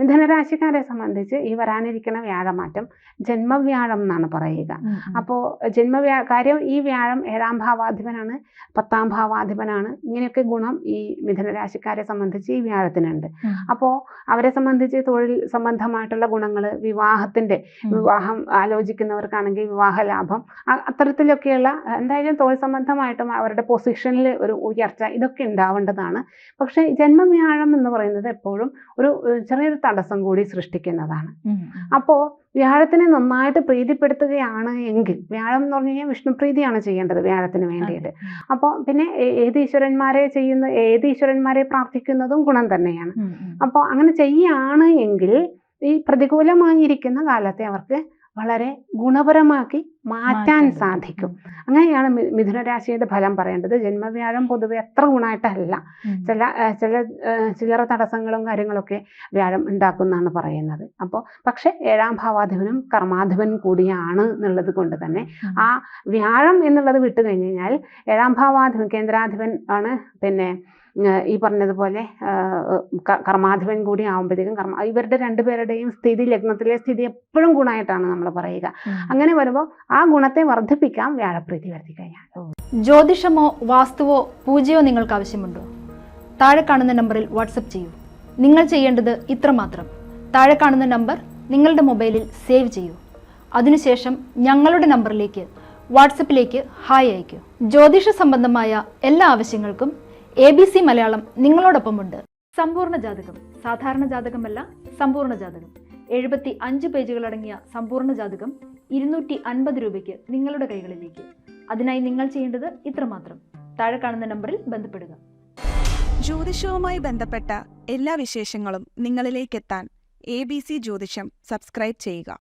മിഥുനരാശിക്കാരെ സംബന്ധിച്ച് ഈ വരാനിരിക്കുന്ന വ്യാഴമാറ്റം ജന്മവ്യാഴം എന്നാണ് പറയുക. അപ്പോൾ കാര്യം ഈ വ്യാഴം 7ാം ഭാവാധിപനാണ്, 10ാം ഭാവാധിപനാണ്. ഇങ്ങനെയൊക്കെ ഗുണം ഈ മിഥുനരാശിക്കാരെ സംബന്ധിച്ച് ഈ വ്യാഴത്തിനുണ്ട്. അപ്പോൾ അവരെ സംബന്ധിച്ച് തൊഴിൽ സംബന്ധമായിട്ടുള്ള ഗുണങ്ങൾ, വിവാഹം ആലോചിക്കുന്നവർക്കാണെങ്കിൽ വിവാഹ ലാഭം, അത്തരത്തിലൊക്കെയുള്ള എന്തായാലും തൊഴിൽ സംബന്ധമായിട്ടും അവരുടെ പൊസിഷനിൽ ഒരു ഉയർച്ച, ഇതൊക്കെ ഉണ്ടാവേണ്ടതാണ്. പക്ഷേ ജന്മവ്യാഴം എന്ന് പറയുന്നത് എപ്പോഴും ഒരു ചെറിയൊരു തടസ്സം കൂടി സൃഷ്ടിക്കുന്നതാണ്. അപ്പോൾ വ്യാഴത്തിനെ നന്നായിട്ട് പ്രീതിപ്പെടുത്തുകയാണ് എങ്കിൽ, വ്യാഴം എന്ന് പറഞ്ഞു കഴിഞ്ഞാൽ വിഷ്ണുപ്രീതിയാണ് ചെയ്യേണ്ടത് വ്യാഴത്തിന് വേണ്ടിയിട്ട്. അപ്പോൾ പിന്നെ ഏത് ഈശ്വരന്മാരെ പ്രാർത്ഥിക്കുന്നതും ഗുണം തന്നെയാണ്. അപ്പോൾ അങ്ങനെ ചെയ്യാണ് എങ്കിൽ ഈ പ്രതികൂലമായിരിക്കുന്ന കാലത്തെ അവർക്ക് വളരെ ഗുണപരമാക്കി മാറ്റാൻ സാധിക്കും. അങ്ങനെയാണ് മിഥുനരാശിയുടെ ഫലം പറയേണ്ടത്. ജന്മവ്യാഴം പൊതുവെ അത്ര ഗുണമായിട്ടല്ല, ചില്ലറ തടസ്സങ്ങളും കാര്യങ്ങളൊക്കെ വ്യാഴം ഉണ്ടാക്കുമെന്നാണ് പറയുന്നത്. അപ്പോൾ പക്ഷെ 7ാം ഭാവാധിപനും കർമാധിപനും കൂടിയാണ് എന്നുള്ളത് കൊണ്ട് തന്നെ ആ വ്യാഴം എന്നുള്ളത് വിട്ടു കഴിഞ്ഞ് കഴിഞ്ഞാൽ 7ാം ഭാവാധിപൻ കേന്ദ്രാധിപൻ ആണ്. പിന്നെ ഈ പറഞ്ഞതുപോലെ കർമാധിപൻ കൂടി ആവുമ്പോഴത്തേക്കും ഇവരുടെ രണ്ടുപേരുടെയും സ്ഥിതി, ലഗ്നത്തിലെ സ്ഥിതി എപ്പോഴും ഗുണമായിട്ടാണ് നമ്മൾ പറയുക. അങ്ങനെ വരുമ്പോൾ ആ ഗുണത്തെ വർദ്ധിപ്പിക്കാം വ്യാഴപ്രീതി വരുത്തി കഴിഞ്ഞാൽ. ജ്യോതിഷമോ വാസ്തുവോ പൂജയോ നിങ്ങൾക്ക് ആവശ്യമുണ്ടോ? താഴെ കാണുന്ന നമ്പറിൽ വാട്സപ്പ് ചെയ്യൂ. നിങ്ങൾ ചെയ്യേണ്ടത് ഇത്രമാത്രം: താഴെ കാണുന്ന നമ്പർ നിങ്ങളുടെ മൊബൈലിൽ സേവ് ചെയ്യൂ. അതിനുശേഷം ഞങ്ങളുടെ നമ്പറിലേക്ക് വാട്സപ്പിലേക്ക് ഹായ് അയക്കൂ. ജ്യോതിഷ സംബന്ധമായ എല്ലാ ആവശ്യങ്ങൾക്കും ABC മലയാളം നിങ്ങളോടൊപ്പമുണ്ട്. സമ്പൂർണ്ണ ജാതകം, സാധാരണ ജാതകമല്ല, സമ്പൂർണ്ണ ജാതകം. 75 പേജുകളടങ്ങിയ സമ്പൂർണ്ണ ജാതകം 250 രൂപയ്ക്ക് നിങ്ങളുടെ കൈകളിലേക്ക്. അതിനായി നിങ്ങൾ ചെയ്യേണ്ടത് ഇത്രമാത്രം: താഴെ കാണുന്ന നമ്പറിൽ ബന്ധപ്പെടുക. ജ്യോതിഷവുമായി ബന്ധപ്പെട്ട എല്ലാ വിശേഷങ്ങളും നിങ്ങളിലേക്കെത്താൻ ABC ജ്യോതിഷം സബ്സ്ക്രൈബ് ചെയ്യുക.